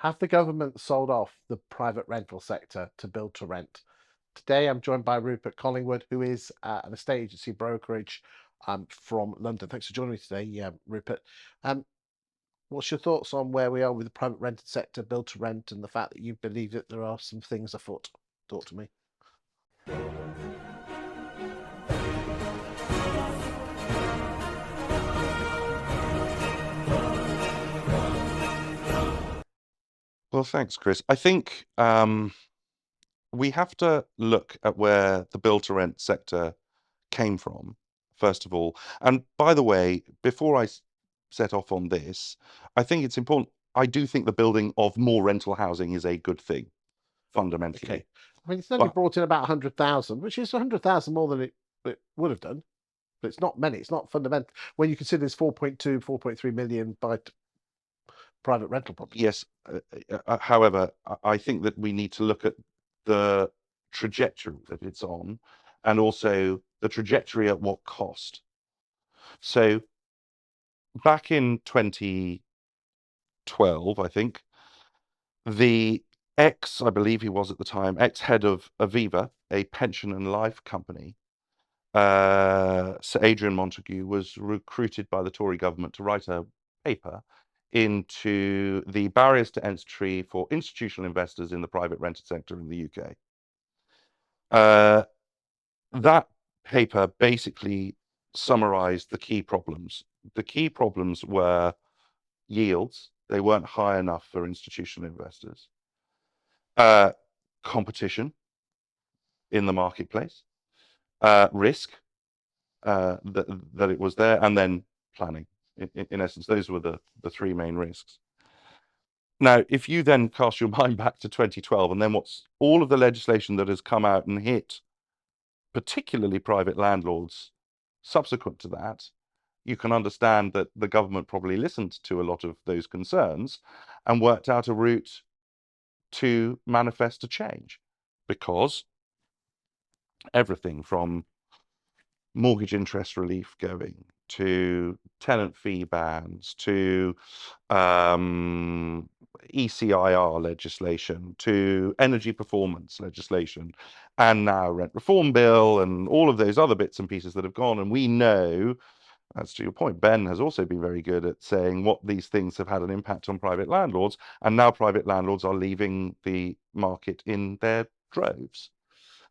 Have the government sold off the private rental sector to build to rent? Today, I'm joined by Rupert Collingwood, who is an estate agency brokerage from London. Thanks for joining me today, Rupert. Um, what's your thoughts on where we are with the private rented sector, build to rent, and the fact that you believe that there are some things afoot? Talk to me. Well, thanks, Chris. I think we have to look at where the build-to-rent sector came from, first of all. And by the way, before I set off on this, I think it's important. I do think the building of more rental housing is a good thing, fundamentally. Okay. I mean, it's only But brought in about 100,000, which is 100,000 more than it would have done. But it's not many. It's not fundamental. When you consider there's 4.2, 4.3 million by private rental property. yes, however, I think that we need to look at the trajectory that it's on and also the trajectory at what cost. So back in 2012, I think, the I believe he was at the time, ex-head of Aviva, a pension and life company, Sir Adrian Montague, was recruited by the Tory government to write a paper into the barriers to entry for institutional investors in the private rented sector in the UK. That paper basically summarized the key problems. The key problems were yields. They weren't high enough for institutional investors. Competition in the marketplace, risk, that it was there, and then planning. In essence, those were the three main risks. Now, if you then cast your mind back to 2012, and then what's all of the legislation that has come out and hit, particularly private landlords, subsequent to that, you can understand that the government probably listened to a lot of those concerns and worked out a route to manifest a change, because everything from mortgage interest relief going to tenant fee bans to ECIR legislation to energy performance legislation and now rent reform bill and all of those other bits and pieces that have gone. And we know, as to your point, Ben has also been very good at saying what these things have had an impact on private landlords, and now private landlords are leaving the market in their droves.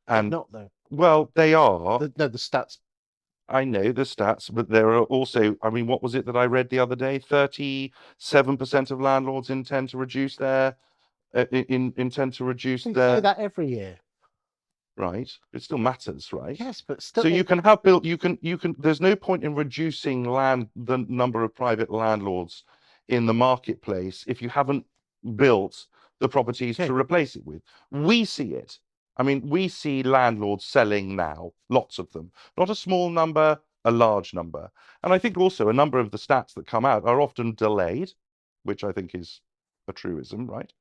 And Not though. well, they are. No, the stats. I know the stats, but there are also, I mean, what was it that I read the other day? 37% of landlords intend to reduce their intend to reduce They their say that every year. right. It still matters, right? Yes, but So still, you can have built, you can, there's no point in reducing the number of private landlords in the marketplace if you haven't built the properties okay. to replace it with. We see it. I mean, we see landlords selling now, lots of them, not a small number, a large number. And I think also a number of the stats that come out are often delayed, which I think is a truism, right?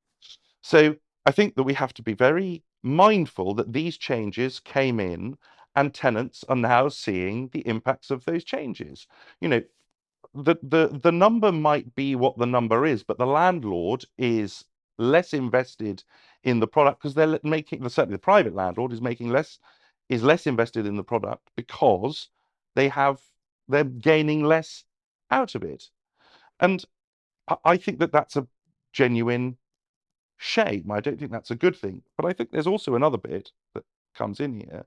So I think that we have to be very mindful that these changes came in and tenants are now seeing the impacts of those changes. You know, the number might be what the number is, but the landlord is less invested in the product because they're making, certainly the private landlord is making less, is less invested in the product because they're gaining less out of it. And I think that that's a genuine shame. I don't think that's a good thing. But I think there's also another bit that comes in here,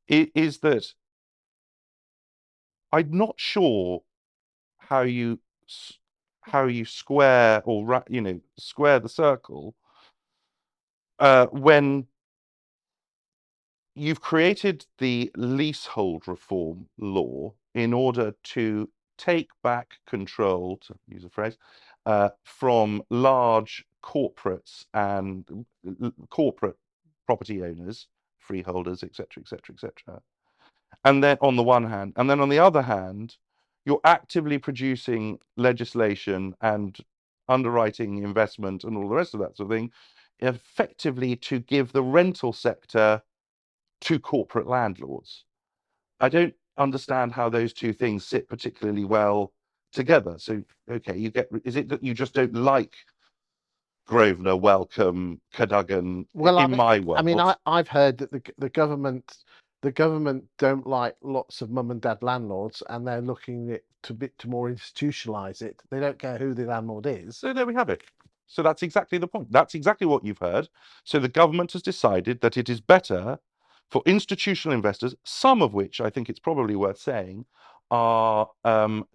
is that I'm not sure how you square or square the circle when you've created the leasehold reform law in order to take back control, to use a phrase, from large corporates and corporate property owners, freeholders, etc., etc., etc. And then on the one hand, and then on the other hand, you're actively producing legislation and underwriting investment and all the rest of that sort of thing, effectively to give the rental sector to corporate landlords. I don't understand how those two things sit particularly well together. So, okay, is it that you just don't like Grosvenor, Welcome, Cadogan Well, in my world. I've heard that the government don't like lots of mum and dad landlords, and they're looking at to more institutionalize it. They don't care who the landlord is. So there we have it. So that's exactly the point. That's exactly what you've heard. So the government has decided that it is better for institutional investors, some of which I think it's probably worth saying are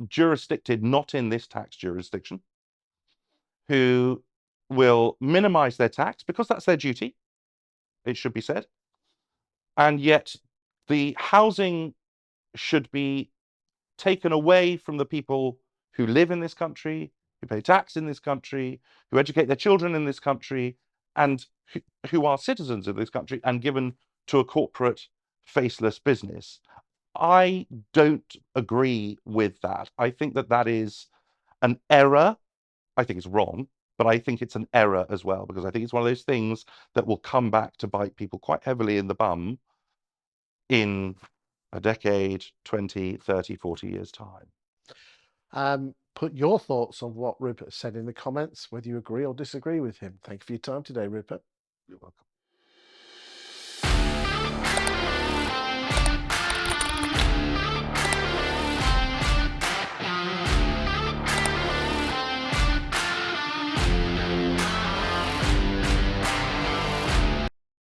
jurisdicted not in this tax jurisdiction, who will minimize their tax because that's their duty, it should be said. And yet the housing should be taken away from the people who live in this country, who pay tax in this country, who educate their children in this country, and who are citizens of this country, and given to a corporate faceless business. I don't agree with that. I think that that is an error. I think it's wrong, but I think it's an error as well, because I think it's one of those things that will come back to bite people quite heavily in the bum in a decade, 20, 30, 40 years' time. Put your thoughts on what Rupert said in the comments, whether you agree or disagree with him. Thank you for your time today, Rupert. You're welcome.